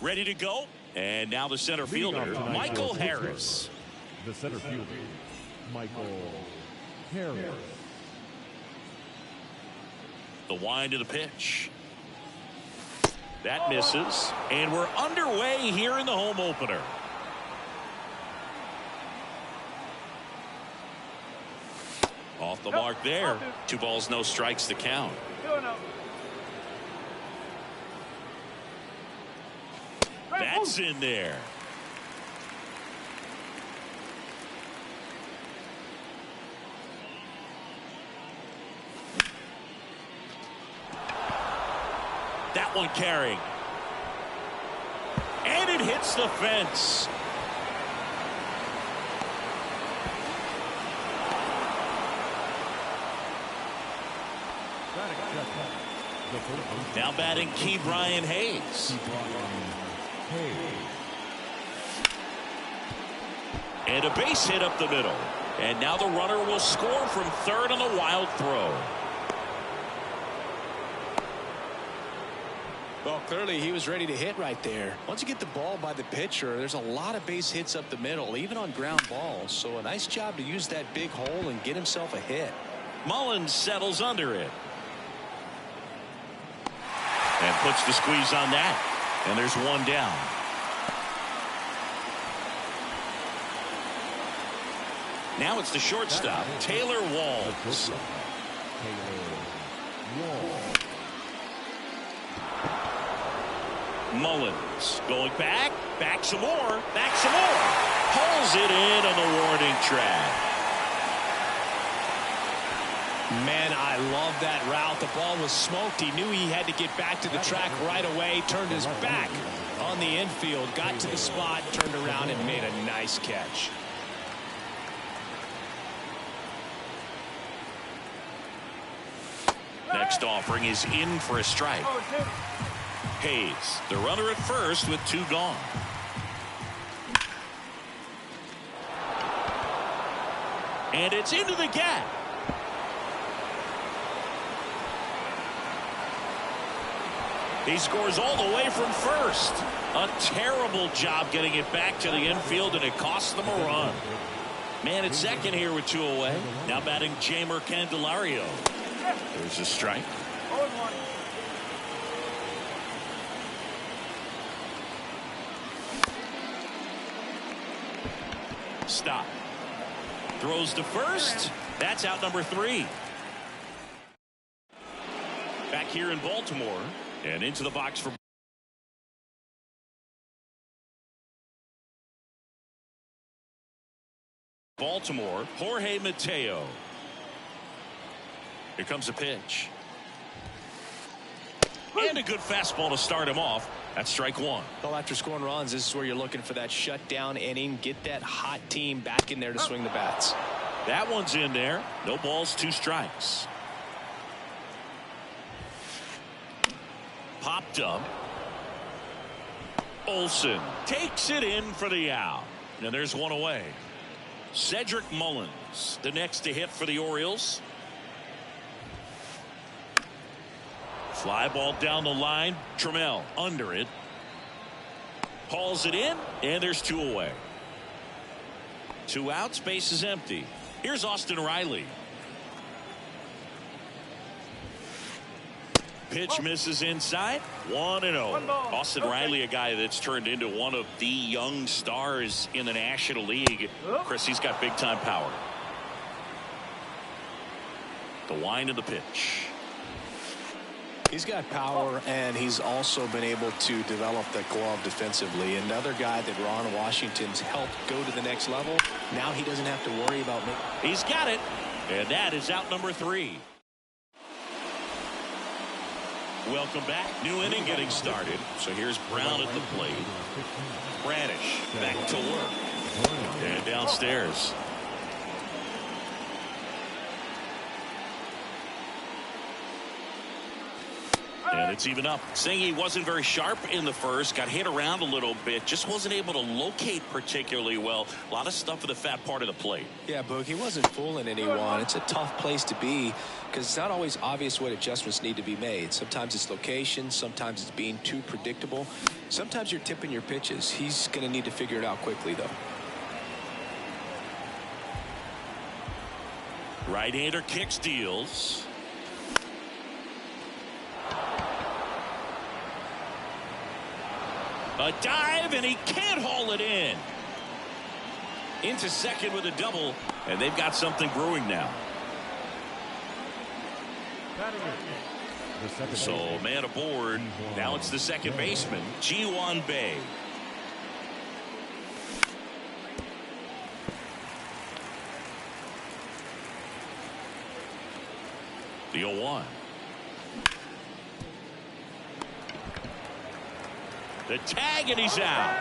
Ready to go. And now the center fielder, Michael Harris. The center fielder, Michael Harris. The wind of the pitch. That misses. And we're underway here in the home opener. Off the mark there. 2 balls, no strikes to count. That's in there. That one carrying. And it hits the fence. Now batting Key Brian Hayes. And a base hit up the middle. And now the runner will score from third on the wild throw. Well, clearly he was ready to hit right there. Once you get the ball by the pitcher, there's a lot of base hits up the middle, even on ground balls. So a nice job to use that big hole and get himself a hit. Mullins settles under it. And puts the squeeze on that. And there's one down. Now it's the shortstop, Taylor Walls. Mullins going back some more, pulls it in on the warning track. Man, I love that route. The ball was smoked. He knew he had to get back to the track right away. Turned his back on the infield, got to the spot, turned around and made a nice catch. Next offering is in for a strike. Hayes, the runner at first with 2 gone. And it's into the gap. He scores all the way from first. A terrible job getting it back to the infield, and it costs them a run. Man at second here with 2 away. Now batting Jamer Candelario. There's a strike. Stop. Throws to first. That's out number 3. Back here in Baltimore. And into the box for Baltimore, Jorge Mateo. Here comes a pitch. And a good fastball to start him off. That's strike 1. Well, after scoring runs, this is where you're looking for that shutdown inning. Get that hot team back in there to swing the bats. That one's in there. No balls, 2 strikes. Popped up. Olsen takes it in for the out. And there's 1 away. Cedric Mullins, the next to hit for the Orioles. Fly ball down the line. Trammell under it. Hauls it in, and there's 2 away. 2 outs, base is empty. Here's Austin Riley. Pitch misses inside. 1-0. Austin Riley, a guy that's turned into one of the young stars in the National League. Chris, he's got big time power. The wind of the pitch. He's got power, and he's also been able to develop the glove defensively. Another guy that Ron Washington's helped go to the next level. Now he doesn't have to worry about me. He's got it. And that is out number 3. Welcome back. New inning getting started. So here's Brown at the plate. Bradish back to work. And downstairs. And it's even up. Saying he wasn't very sharp in the first, got hit around a little bit, just wasn't able to locate particularly well. A lot of stuff at the fat part of the plate. Yeah, Boog, he wasn't fooling anyone. It's a tough place to be because it's not always obvious what adjustments need to be made. Sometimes it's location, sometimes it's being too predictable. Sometimes you're tipping your pitches. He's going to need to figure it out quickly, though. Right-hander kicks, deals. A dive, and he can't haul it in. Into second with a double, and they've got something brewing now. So, man aboard. Now it's the second baseman, Ji-Hwan Bae. The 0-1. The tag, and he's out.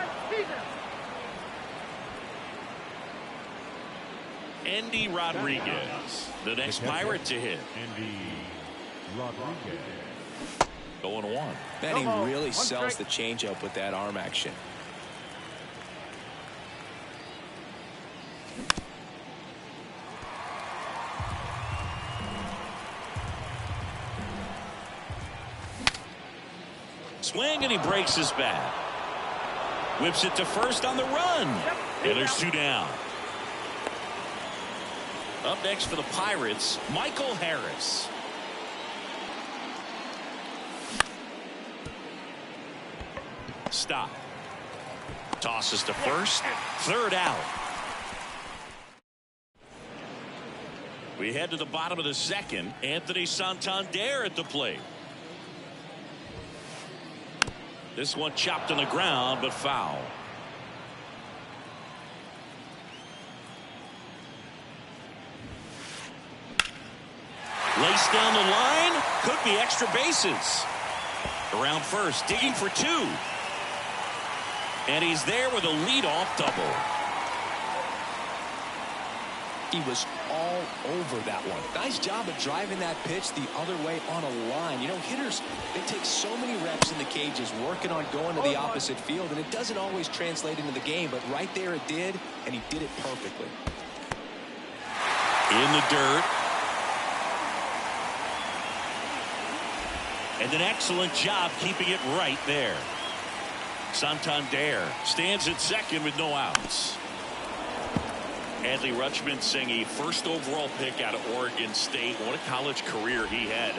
Andy Rodriguez, the next Pirate to hit. Andy Rodriguez. 0-1. Man, he really sells the changeup with that arm action. Swing, and he breaks his bat. Whips it to first on the run. And there's two down. Up next for the Pirates, Michael Harris. Stop. Tosses to first. Third out. We head to the bottom of the second. Anthony Santander at the plate. This one chopped on the ground, but foul. Laced down the line. Could be extra bases. Around first, digging for two. And he's there with a leadoff double. He was all over that one. Nice job of driving that pitch the other way on a line. You know, hitters, they take so many reps in the cages working on going to the opposite field, and it doesn't always translate into the game, but right there it did, and he did it perfectly. In the dirt. And an excellent job keeping it right there. Santander stands at second with no outs. Adley Rutschman saying a first overall pick out of Oregon State. What a college career he had.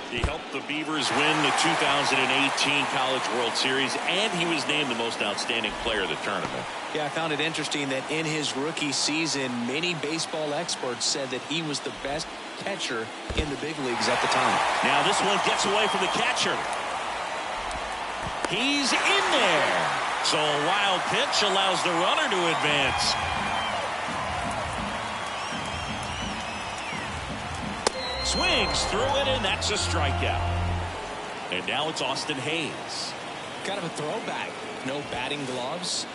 He helped the Beavers win the 2018 College World Series, and he was named the most outstanding player of the tournament. Yeah, I found it interesting that in his rookie season, many baseball experts said that he was the best catcher in the big leagues at the time. Now this one gets away from the catcher. He's in there. So a wild pitch allows the runner to advance. Swings through it, and that's a strikeout. And now it's Austin Hayes. Kind of a throwback. No batting gloves.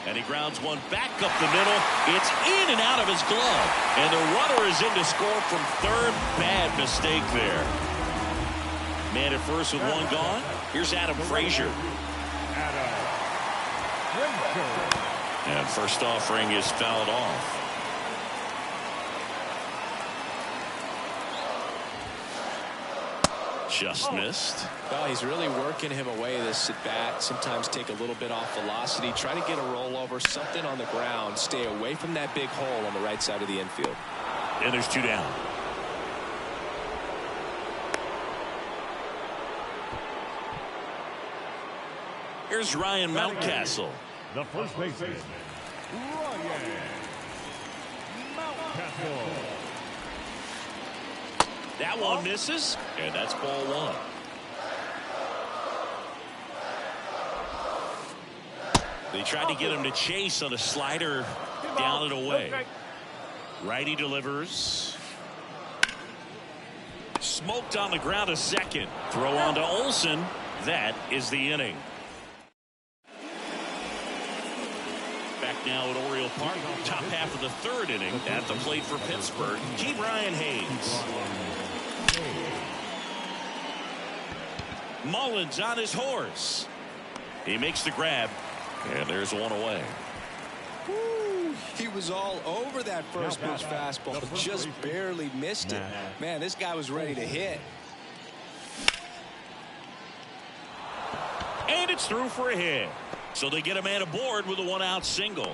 And he grounds one back up the middle. It's in and out of his glove. And the runner is in to score from third. Bad mistake there. Man at first with one gone. Here's Adam Frazier. And first offering is fouled off. Just missed. Well, he's really working him away this at bat. Sometimes take a little bit off velocity. Try to get a rollover, something on the ground. Stay away from that big hole on the right side of the infield. And there's two down. Here's Ryan Mountcastle. The first baseman, Ryan Mountcastle. That one misses, and that's ball one. They tried to get him to chase on a slider down and away. Righty delivers. Smoked on the ground to second. Throw on to Olsen. That is the inning. Back now at Oriole Park, top half of the third inning. At the plate for Pittsburgh, Ke'Bryan Hayes. Mullins on his horse. He makes the grab, and there's one away. Woo, he was all over that first pitch fastball, just barely missed it. Man, this guy was ready to hit. And it's through for a hit. So they get a man aboard with a one-out single.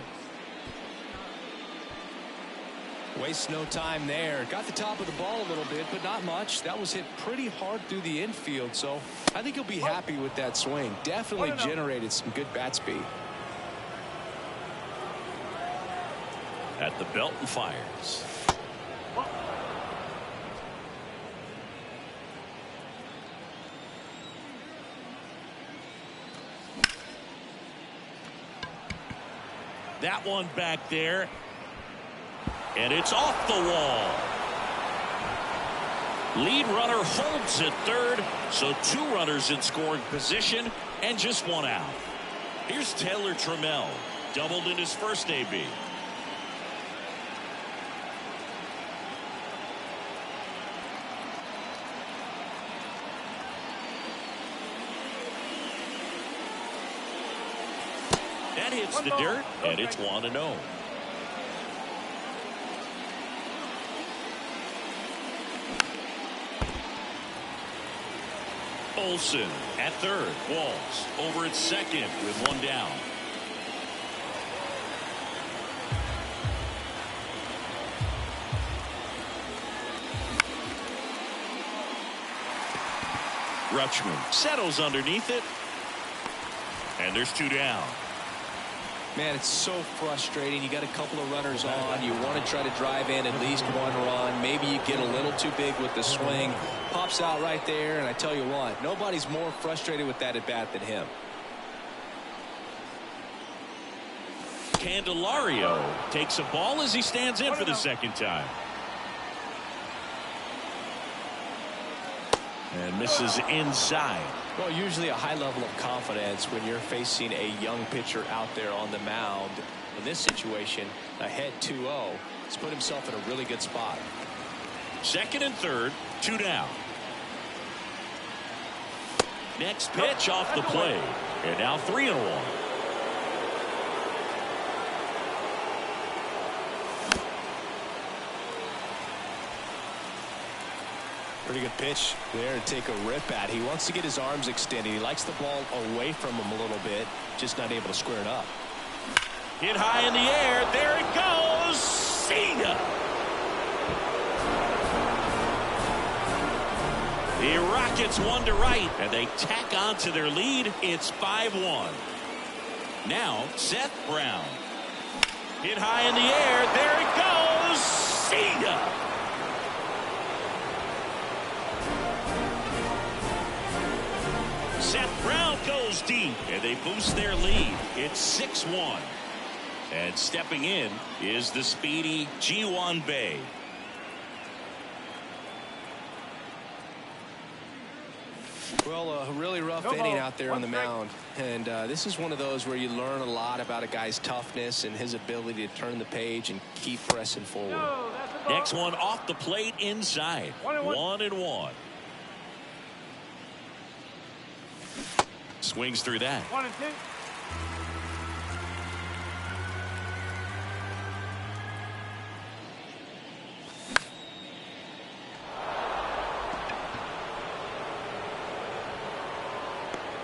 Wastes no time there. Got the top of the ball a little bit, but not much. That was hit pretty hard through the infield, so I think he'll be happy with that swing. Definitely generated some good bat speed. At the belt and fires. That one back there. And it's off the wall. Lead runner holds at third, so 2 runners in scoring position and just 1 out. Here's Taylor Trammell, doubled in his first AB. That hits the dirt, and it's 1-0. Olsen at third. Walls over at second with 1 down. Rutschman settles underneath it. And there's 2 down. Man, it's so frustrating. You got a couple of runners on. You want to try to drive in at least 1 run. Maybe you get a little too big with the swing. Pops out right there, and I tell you what, nobody's more frustrated with that at bat than him. Candelario takes a ball as he stands in for the second time. And misses inside. Well, usually a high level of confidence when you're facing a young pitcher out there on the mound. In this situation, ahead 2-0. He's put himself in a really good spot. Second and third, 2 down. Next pitch off the plate. And now 3-1. Pretty good pitch there to take a rip at. He wants to get his arms extended. He likes the ball away from him a little bit, just not able to square it up. Hit high in the air. There it goes. See ya. The Rockets 1 to right, and they tack on to their lead. It's 5-1. Now Seth Brown. Hit high in the air. There it goes. See ya. Seth Brown goes deep, and they boost their lead. It's 6-1. And stepping in is the speedy Ji-hwan Bae. Well, a really rough inning out there on the mound. And this is one of those where you learn a lot about a guy's toughness and his ability to turn the page and keep pressing forward. Next one off the plate inside. 1-1. Swings through that. 1-2.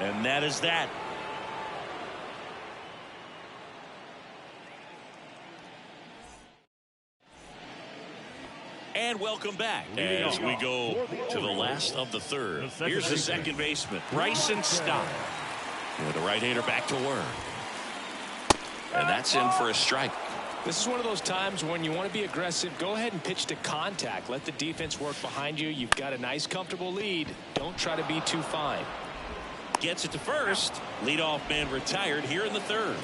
And that is that. And welcome back as we go to the last of the third. Here's the second baseman, Bryson Stott. With the right-hander back to work. And that's in for a strike. This is one of those times when you want to be aggressive. Go ahead and pitch to contact. Let the defense work behind you. You've got a nice, comfortable lead. Don't try to be too fine. Gets it to first. Leadoff man retired here in the third.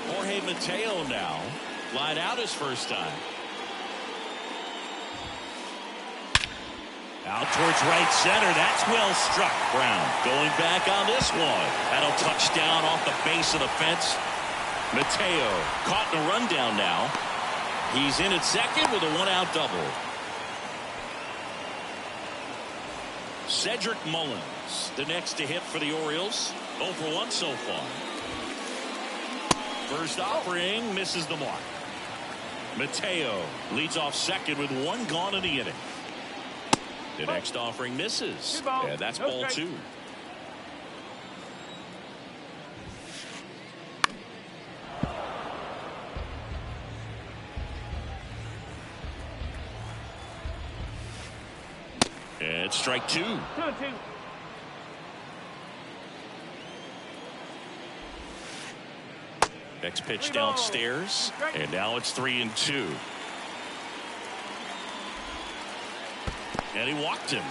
Jorge Mateo now. Flied out his first time. Out towards right center. That's well struck. Brown going back on this one. That'll touch down off the base of the fence. Mateo caught in a rundown now. He's in at second with a 1-out double. Cedric Mullins, the next to hit for the Orioles. 0 for 1 so far. First offering misses the mark. Mateo leads off second with 1 gone in the inning. The next offering misses. And that's ball 2. And strike 2. 2-2. Next pitch downstairs, and now it's 3-2. And he walked him.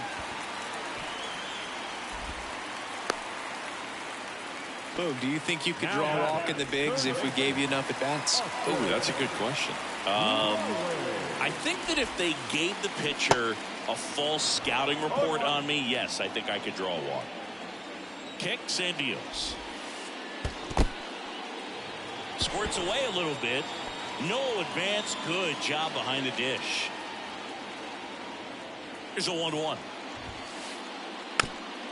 Boog, do you think you could draw a walk in the bigs if we gave you enough at bats? Oh, that's a good question. I think that if they gave the pitcher a false scouting report on me, yes, I think I could draw a walk. Kicks and deals. Squirts away a little bit. No advance. Good job behind the dish. Here's a 1-1.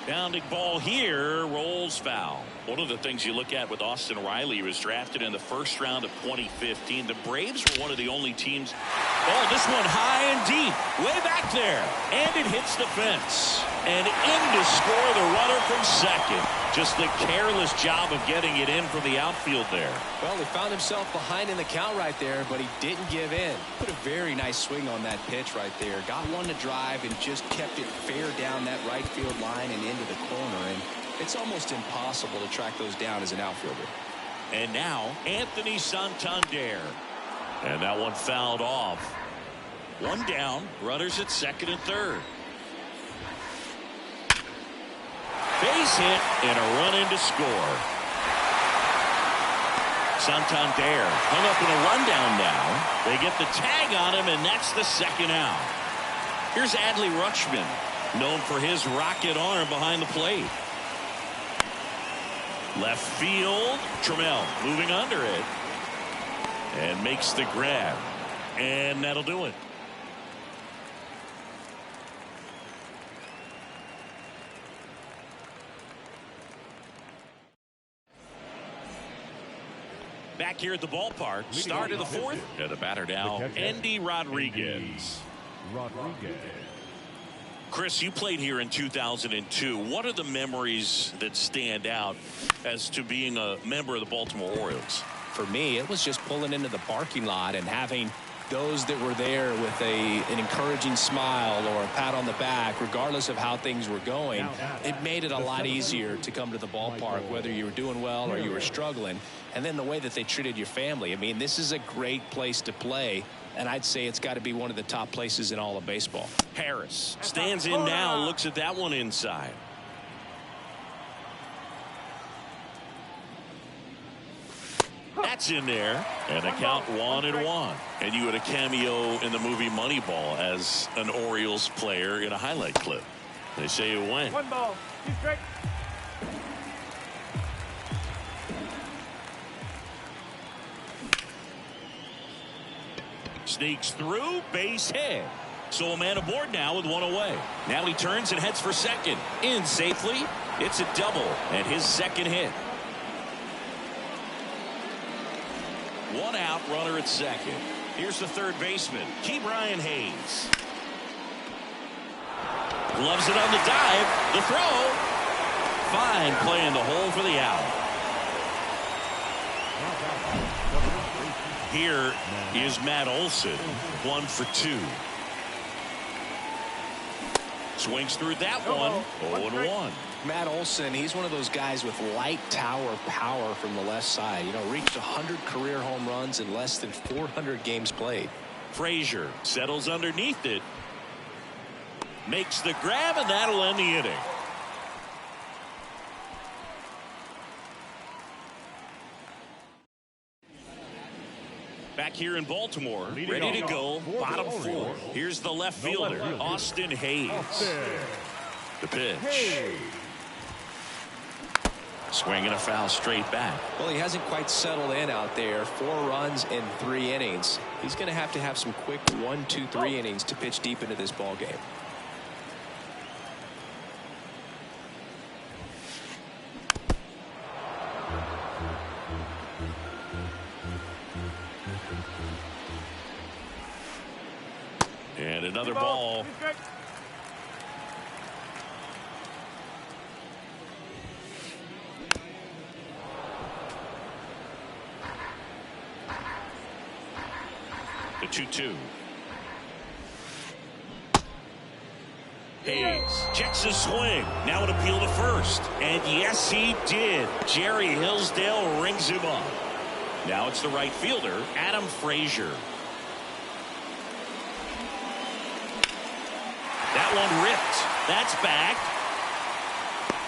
Bounding ball here, rolls foul. One of the things you look at with Austin Riley, he was drafted in the first round of 2015. The Braves were one of the only teams. Oh, this one high and deep, way back there, and it hits the fence. And in to score the runner from second. Just the careless job of getting it in from the outfield there. Well, he found himself behind in the count right there, but he didn't give in. Put a very nice swing on that pitch right there. Got one to drive and just kept it fair down that right field line and into the corner. And it's almost impossible to track those down as an outfielder. And now Anthony Santander. And that one fouled off. 1 down, runners at second and third. Base hit and a run in to score. Santander hung up in a rundown now. They get the tag on him, and that's the second out. Here's Adley Rutschman, known for his rocket arm behind the plate. Left field, Trammell moving under it and makes the grab, and that'll do it. Back here at the ballpark, start of the fourth. And the batter now, Andy Rodriguez. Chris, you played here in 2002. What are the memories that stand out as to being a member of the Baltimore Orioles? For me, it was just pulling into the parking lot and having those that were there with an encouraging smile or a pat on the back, regardless of how things were going. It made it a lot easier to come to the ballpark, whether you were doing well or you were struggling. And then the way that they treated your family. I mean, this is a great place to play, and I'd say it's got to be one of the top places in all of baseball. Harris stands in now, looks at that one inside. That's in there, and a count 1-1. And you had a cameo in the movie Moneyball as an Orioles player in a highlight clip. They say you went. 1 ball, 2 strikes. Sneaks through, base hit. So a man aboard now with 1 away. Now he turns and heads for second. In safely. It's a double and his second hit. 1 out, runner at second. Here's the third baseman, Ke'Bryan Hayes. Gloves it on the dive. The throw. Fine play in the hole for the out. Here is Matt Olson, 1 for 2. Swings through that one, 0-1. Matt Olson, he's one of those guys with light tower power from the left side. You know, reached 100 career home runs in less than 400 games played. Frazier settles underneath it. Makes the grab, and that'll end the inning. Back here in Baltimore, ready to go, bottom 4. Here's the left fielder, Austin Hayes. The pitch. Swinging a foul straight back. Well, he hasn't quite settled in out there. 4 runs in 3 innings. He's going to have some quick 1, 2, 3 innings to pitch deep into this ball game. And another ball. The 2-2. Hayes checks his swing. Now an appeal to first. And yes, he did. Jerry Hillsdale rings him up. Now it's the right fielder, Adam Frazier. That one ripped. That's back.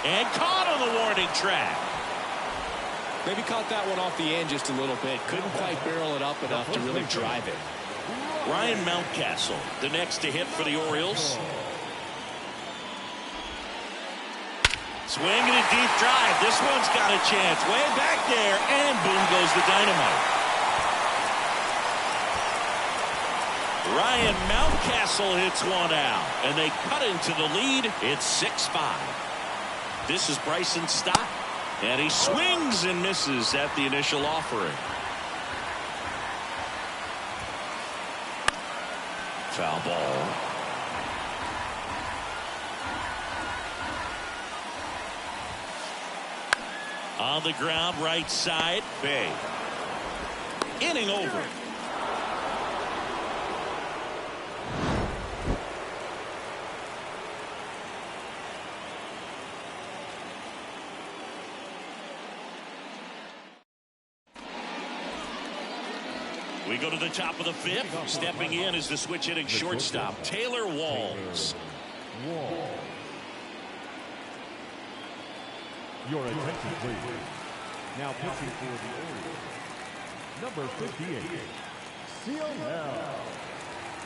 And caught on the warning track. Maybe caught that one off the end just a little bit. Couldn't quite barrel it up enough to really drive it. Ryan Mountcastle, the next to hit for the Orioles. Swing and a deep drive. This one's got a chance. Way back there, and boom goes the dynamite. Ryan Mountcastle hits one out, and they cut into the lead. It's 6-5. This is Bryson Stott, and he swings and misses at the initial offering. Foul ball. On the ground, right side, Bay. Inning over. We go to the top of the fifth. Stepping in is the switch hitting shortstop, Taylor Walls. Your attention, please. Now pitching for the Orioles, number 58,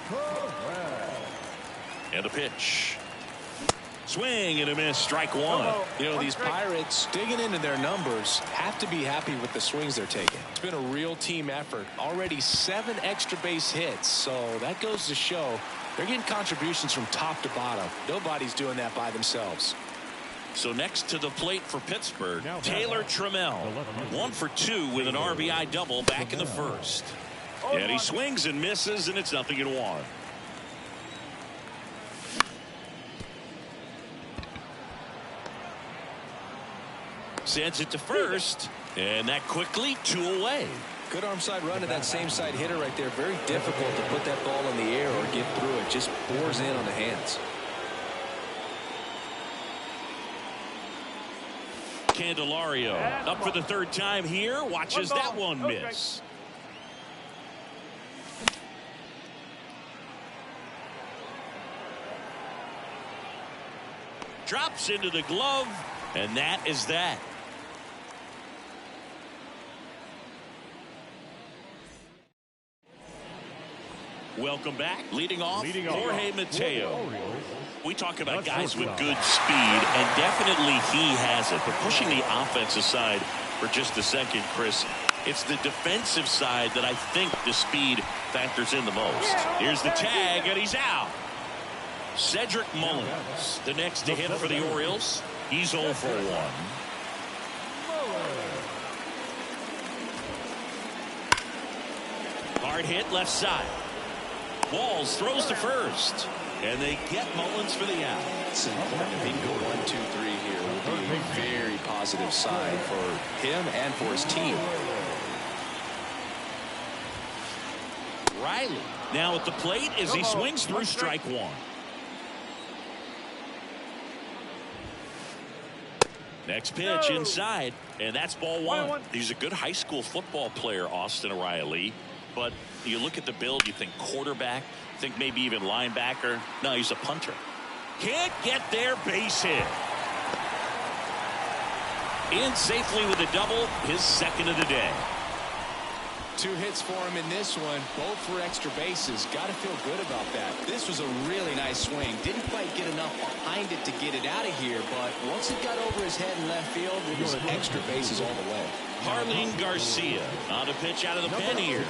Correct. And a pitch. Swing and a miss. Strike one. You know, these Pirates, digging into their numbers, have to be happy with the swings they're taking. It's been a real team effort. Already 7 extra base hits, so that goes to show they're getting contributions from top to bottom. Nobody's doing that by themselves. So next to the plate for Pittsburgh, Taylor Trammell. 1 for 2 with an RBI double back in the first. And he swings and misses, and it's 0-1. Sends it to first, and that quickly 2 away. Good arm side run to that same side hitter right there. Very difficult to put that ball in the air or get through it. Just bores in on the hands. Candelario up for the 3rd time here. Watches that one miss. Drops into the glove, and that is that. Welcome back. Leading off, Jorge Mateo. We talk about guys with good speed, and definitely he has it. But pushing the offense aside for just a second, Chris, it's the defensive side that I think the speed factors in the most. Here's the tag, and he's out. Cedric Mullins, the next to hit for the Orioles. He's 0 for 1. Hard hit left side. Walls throws to first, and they get Mullins for the out. It's important. If he can go 1, 2, 3 here, it will be a very positive sign for him and for his team. Riley now at the plate as he swings through strike one. Next pitch inside, and that's ball one. He's a good high school football player, Austin Riley. But you look at the build, you think quarterback, think maybe even linebacker. No, he's a punter. Can't get there, base hit. In safely with a double, his 2nd of the day. 2 hits for him in this one, both for extra bases. Got to feel good about that. This was a really nice swing. Didn't quite get enough behind it to get it out of here, but once it got over his head in left field, it was extra bases all the way. Jarlin Garcia on a pitch out of the pen here.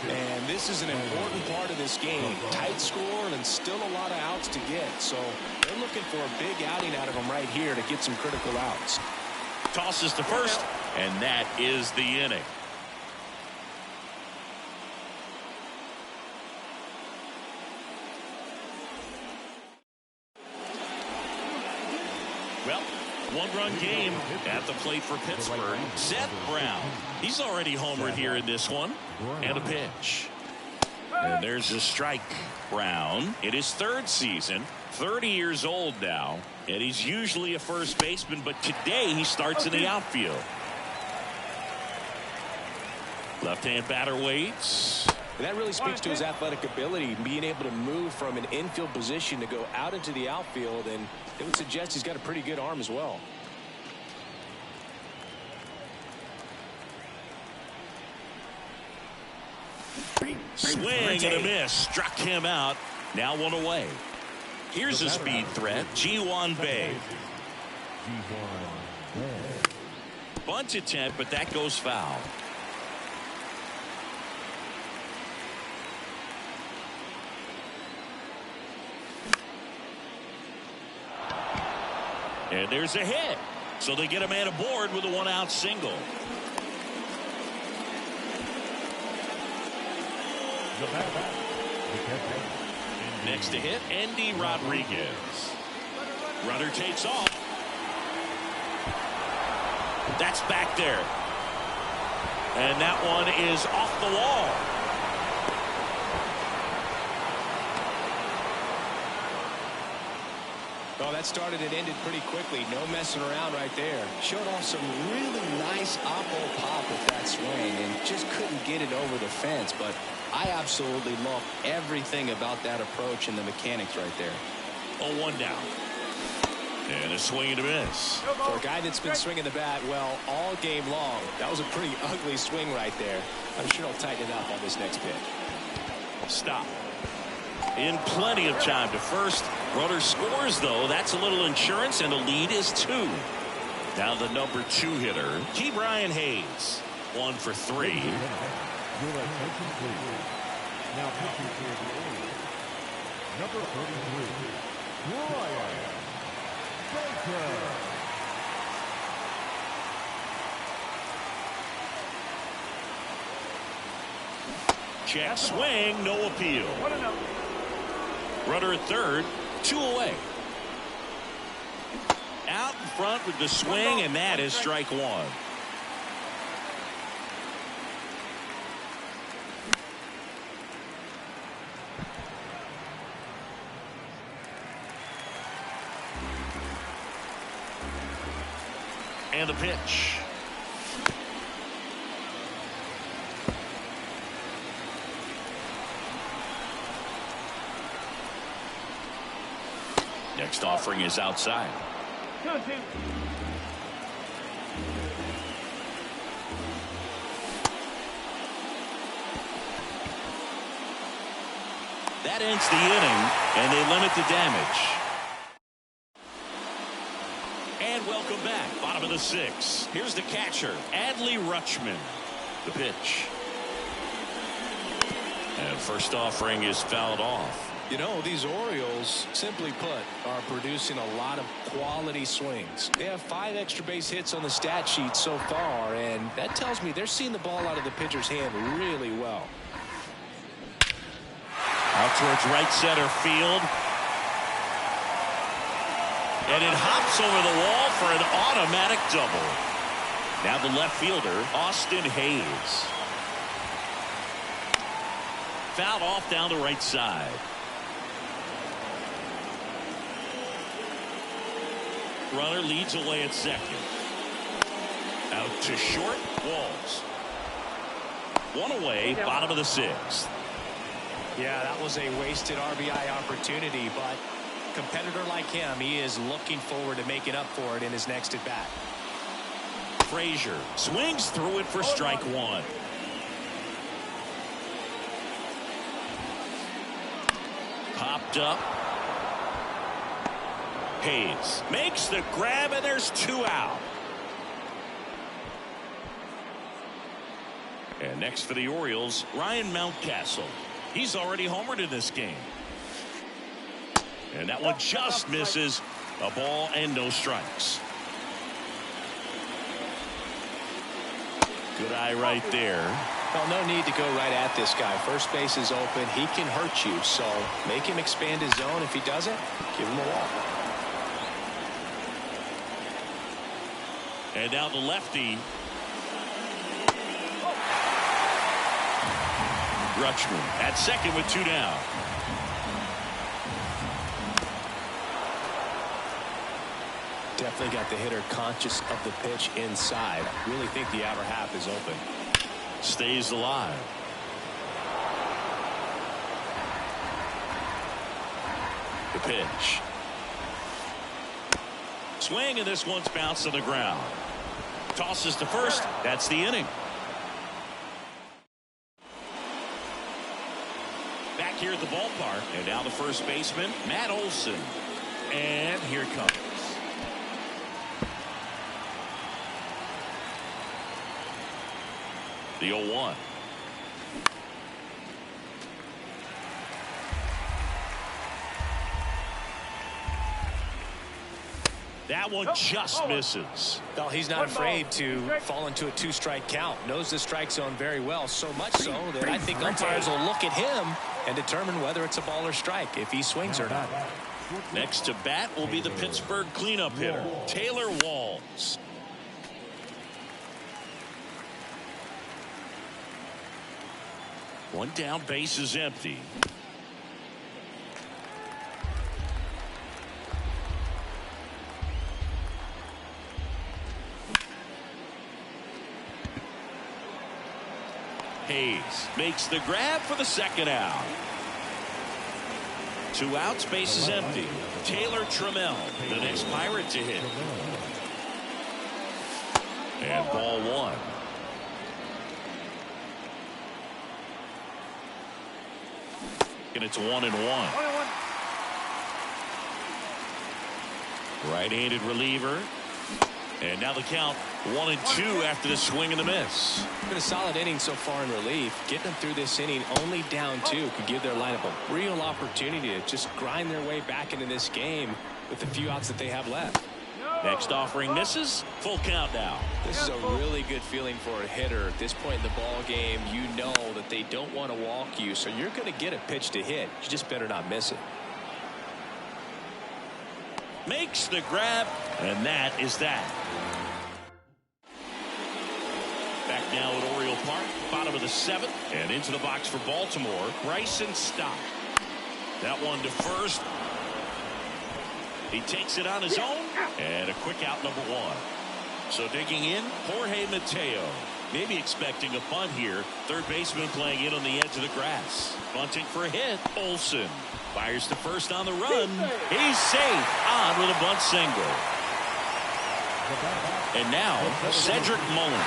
And this is an important part of this game. Tight score and still a lot of outs to get. So they're looking for a big outing out of him right here to get some critical outs. Tosses to first, and that is the inning. One-run game at the plate for Pittsburgh. Seth Brown. He's already homered here in this one. And a pitch. And there's a strike. Brown in his third season, 30 years old now, and he's usually a first baseman, but today he starts in the outfield. Left-hand batter waits. And that really speaks to his athletic ability, being able to move from an infield position to go out into the outfield, and it would suggest he's got a pretty good arm as well. Swing and a miss. Struck him out. Now one away. Here's a speed threat. Ji-Hwan Bae. Bunt attempt, but that goes foul. And there's a hit. So they get a man aboard with a one-out single. Next to hit, Andy Rodriguez. Runner takes off. That's back there. And that one is off the wall. Oh, that started and ended pretty quickly. No messing around right there. Showed off some really nice oppo pop with that swing and just couldn't get it over the fence. But I absolutely love everything about that approach and the mechanics right there. 0-1 down. And a swing and a miss. For a guy that's been swinging the bat well all game long, that was a pretty ugly swing right there. I'm sure he'll tighten it up on this next pitch. Stop. In plenty of time to first. Runner scores, though. That's a little insurance, and the lead is 2. Now the number 2 hitter, Ke'Bryan Hayes. 1 for 3. Your attention, please. Now pitching for the Orioles, number 33, Brian Baker. Check swing, no appeal. Runner at third, 2 away. Out in front with the swing, and that is strike 1. And the pitch. Next offering is outside. That ends the inning, and they limit the damage. And welcome back. Bottom of the 6th. Here's the catcher, Adley Rutschman. The pitch. And first offering is fouled off. You know, these Orioles, simply put, are producing a lot of quality swings. They have 5 extra base hits on the stat sheet so far, and that tells me they're seeing the ball out of the pitcher's hand really well. Out towards right center field. And it hops over the wall for an automatic double. Now the left fielder, Austin Hayes. Fouled off down the right side. Runner leads away at second. Out to short, Walls. 1 away, bottom of the 6th. Yeah, that was a wasted RBI opportunity, but a competitor like him, he is looking forward to making up for it in his next at bat. Frazier swings through it for strike 1. Popped up. Hayes makes the grab, and there's 2 out. And next for the Orioles, Ryan Mountcastle. He's already homered in this game. And that one just misses. A ball and no strikes. Good eye right there. Well, no need to go right at this guy. First base is open. He can hurt you, so make him expand his zone. If he doesn't, give him a walk. And now the lefty. Rutschman at second with 2 down. Definitely got the hitter conscious of the pitch inside. Really think the outer half is open. Stays alive. The pitch. Swing, and this one's bounced to the ground. Tosses to first. That's the inning. Back here at the ballpark. And now the first baseman, Matt Olson. And here it comes. The 0-1. That one just misses. Well, he's not afraid to fall into a 2-strike count. Knows the strike zone very well, so much so that I think umpires will look at him and determine whether it's a ball or strike, if he swings or not. Next to bat will be the Pittsburgh cleanup hitter, Taylor Walls. One down, base is empty. Hayes makes the grab for the second out. 2 outs, base is empty. Taylor Trammell, the next Pirate to hit. And ball 1. And it's 1-1. Right-handed reliever. And now the count 1-2 after the swing and the miss. Been a solid inning so far in relief. Getting them through this inning only down 2 could give their lineup a real opportunity to just grind their way back into this game with the few outs that they have left. Next offering misses. Full count now. This is a really good feeling for a hitter at this point in the ball game. You know that they don't want to walk you, so you're going to get a pitch to hit. You just better not miss it. Makes the grab, and that is that. Back now at Oriole Park, bottom of the 7th, and into the box for Baltimore, Bryson Stott. That one to first. He takes it on his own, and a quick out, number 1. So digging in, Jorge Mateo. Maybe expecting a bunt here. Third baseman playing in on the edge of the grass. Bunting for a hit. Olson fires to first on the run. He's safe on with a bunt single. And now Cedric Mullins.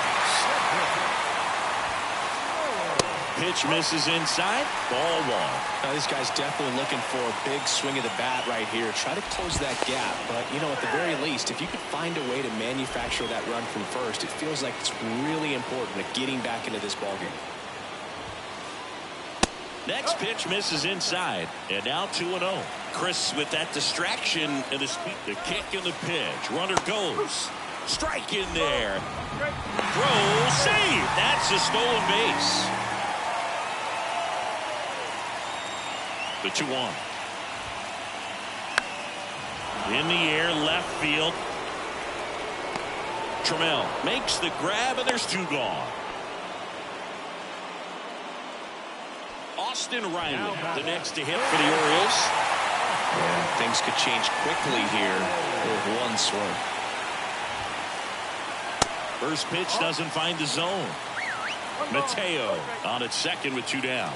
Pitch misses inside. Ball 1. Now, this guy's definitely looking for a big swing of the bat right here. Try to close that gap. But, you know, at the very least, if you could find a way to manufacture that run from first, it feels like it's really important at getting back into this ballgame. Next pitch misses inside. And now 2-0. Chris with that distraction and the kick and the pitch. Runner goes. Strike in there. Throw, save. That's a stolen base. The 2-1. In the air, left field. Trammell makes the grab, and there's 2 gone. Austin Riley, the next to hit for the Orioles. And things could change quickly here with 1 swing. First pitch doesn't find the zone. Mateo on at second with 2 down.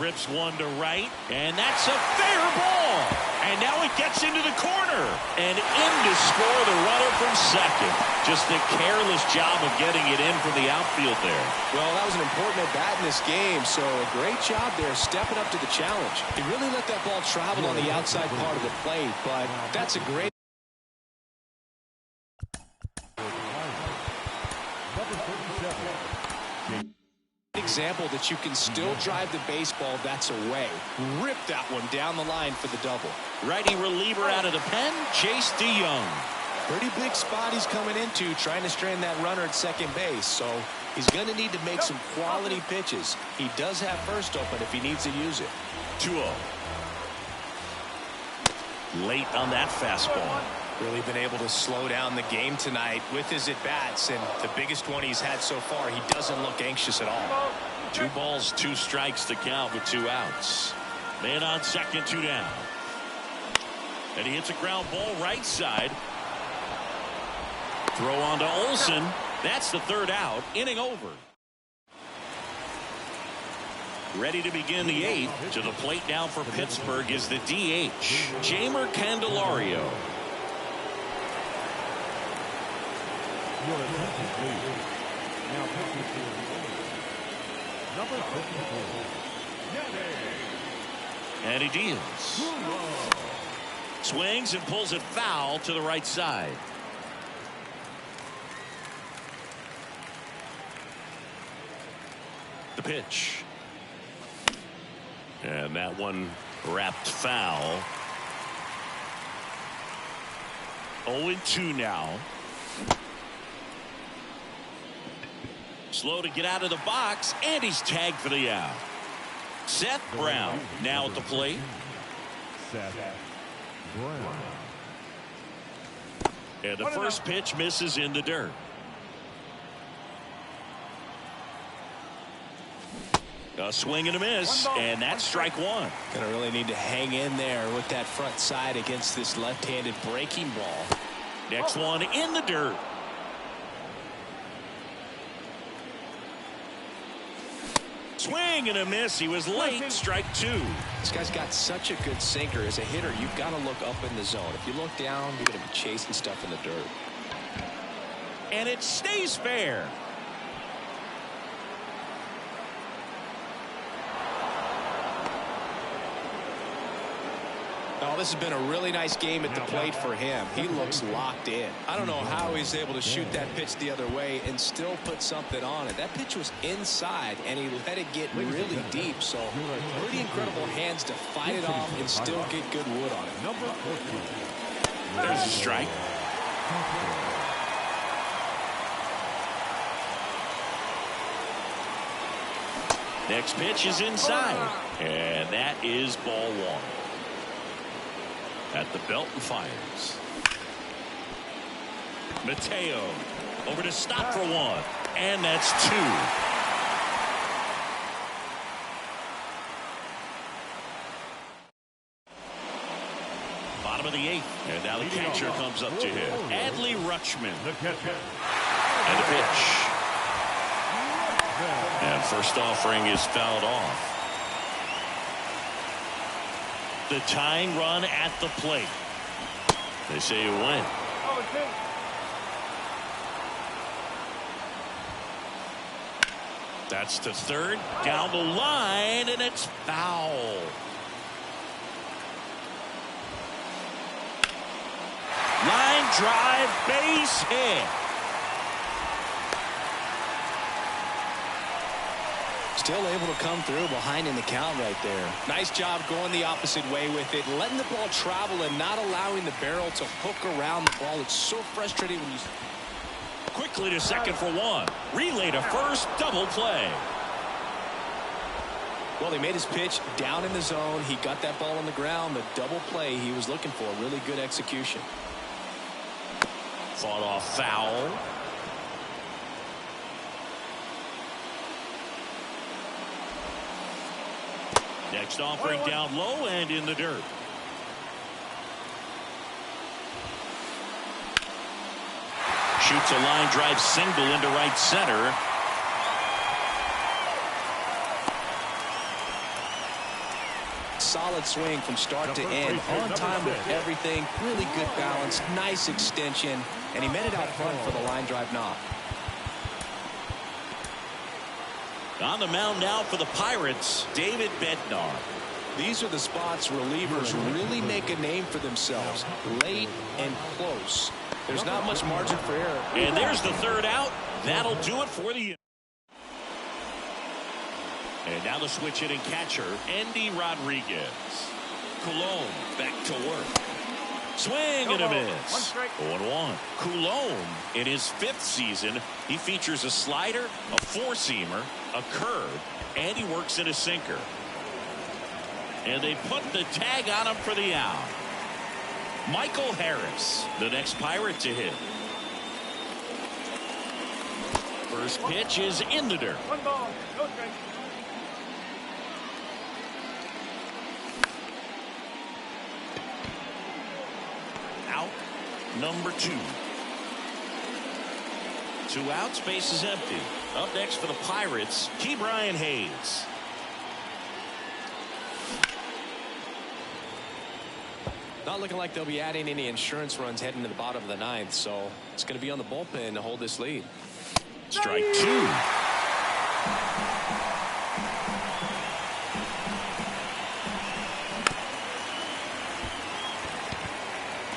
Rips one to right, and that's a fair ball. And now it gets into the corner. And in to score the runner from second. Just a careless job of getting it in from the outfield there. Well, that was an important at-bat in this game, so a great job there stepping up to the challenge. He really let that ball travel on the outside part of the plate, but that's a great example that you can still drive the baseball that's away. Rip that one down the line for the double. Righty reliever out of the pen, Chase DeYoung. Pretty big spot he's coming into, trying to strand that runner at second base, so he's going to need to make some quality pitches. He does have first open if he needs to use it. 2-0. Late on that fastball. Really been able to slow down the game tonight with his at-bats, and the biggest one he's had so far, he doesn't look anxious at all. 2 balls, 2 strikes to count with 2 outs. Man on second, 2 down. And he hits a ground ball right side. Throw on to Olsen. That's the 3rd out. Inning over. Ready to begin the 8th. To the plate now for Pittsburgh is the DH, Jeimer Candelario. Now pitching for the Orioles, number 54. And he deals. Swings and pulls it foul to the right side. The pitch. And that one wrapped foul. 0-2 now. Slow to get out of the box, and he's tagged for the out. Seth Brown now at the plate. Seth Brown. And the first pitch misses in the dirt. A swing and a miss, and that's strike 1. Gonna really need to hang in there with that front side against this left-handed breaking ball. Next one in the dirt. Swing and a miss. He was late. Strike 2. This guy's got such a good sinker. As a hitter, you've got to look up in the zone. If you look down, you're going to be chasing stuff in the dirt. And it stays fair. Oh, this has been a really nice game at the plate for him. He looks locked in. I don't know how he's able to shoot that pitch the other way and still put something on it. That pitch was inside, and he let it get really deep. So pretty incredible hands to fight it off and still get good wood on it. Number 14. There's a strike. Next pitch is inside. And that is ball 1. At the belt and fires. Mateo over to stop for 1. And that's 2. Bottom of the 8th. And now the catcher comes up to him. Adley Rutschman. The catcher. And the pitch. And first offering is fouled off. The tying run at the plate. They say you win. That's to third. Down the line, and it's foul. Line drive, base hit. Still able to come through behind in the count right there. Nice job going the opposite way with it, letting the ball travel and not allowing the barrel to hook around the ball. It's so frustrating when you... Quickly to second for 1. Relay to first, double play. Well, he made his pitch down in the zone. He got that ball on the ground. The double play he was looking for. Really good execution. Fought off foul. Next offering down low and in the dirt. Shoots a line drive single into right center. Solid swing from start to end. On time with everything. Really good balance. Nice extension. And he met it out front for the line drive knock. On the mound now for the Pirates, David Bednar. These are the spots relievers really make a name for themselves. Late and close. There's not much margin for error. And there's the third out. That'll do it for the... And now the switch hitting catcher, Andy Rodriguez. Coulombe back to work. Swing and a miss. 0-1. Coulombe, in his 5th season, he features a slider, a 4-seamer, a curve, and he works in a sinker. And they put the tag on him for the out. Michael Harris, the next Pirate to hit. First pitch is in the dirt. 1 ball, no strike. Out number 2. 2 outs, base is empty. Up next for the Pirates, Brian Hayes. Not looking like they'll be adding any insurance runs heading to the bottom of the 9th, so it's going to be on the bullpen to hold this lead. Strike 2.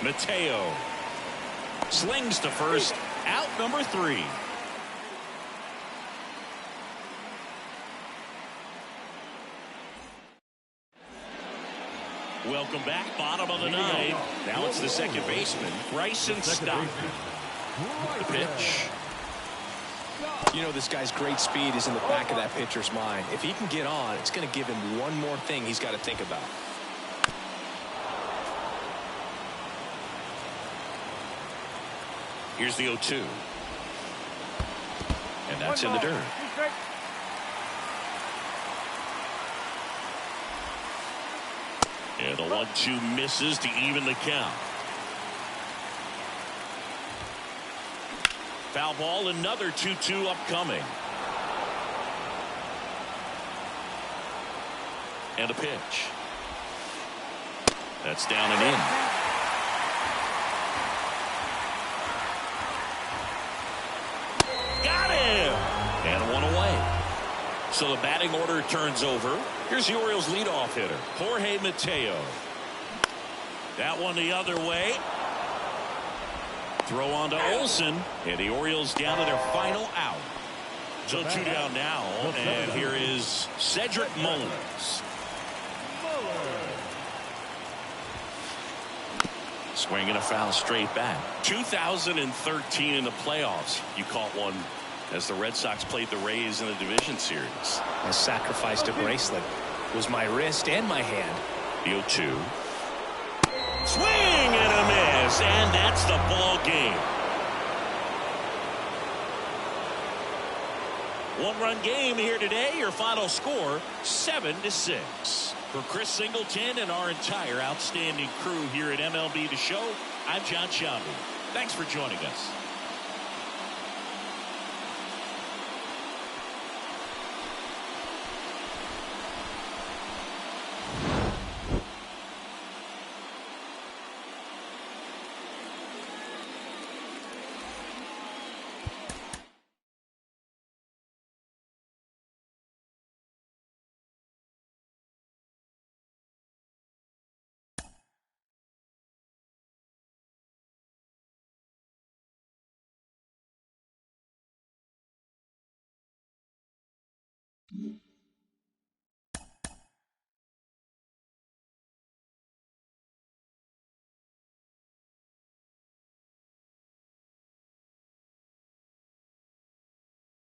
Mateo slings to first. Out number 3. Welcome back, bottom of the 9th. Now it's the second baseman, Bryson Stott. The pitch. You know, this guy's great speed is in the back of that pitcher's mind. If he can get on, it's going to give him one more thing he's got to think about. Here's the 0-2. And that's in the dirt. And the 1-2 misses to even the count. Foul ball, another 2-2 upcoming. And a pitch. That's down and in. Got him! And one away. So the batting order turns over. Here's the Orioles leadoff hitter, Jorge Mateo. That one the other way. Throw on to Olsen, and the Orioles down to their final out. So 2 down now, and here is Cedric Mullins. Swinging a foul straight back. 2013 in the playoffs. You caught one as the Red Sox played the Rays in the division series. I sacrificed a bracelet. It was my wrist and my hand. The 0-2. Swing and a miss, and that's the ball game. 1-run game here today. Your final score 7-6. For Chris Singleton and our entire outstanding crew here at MLB The Show, I'm John Shambi. Thanks for joining us. Mm-hmm.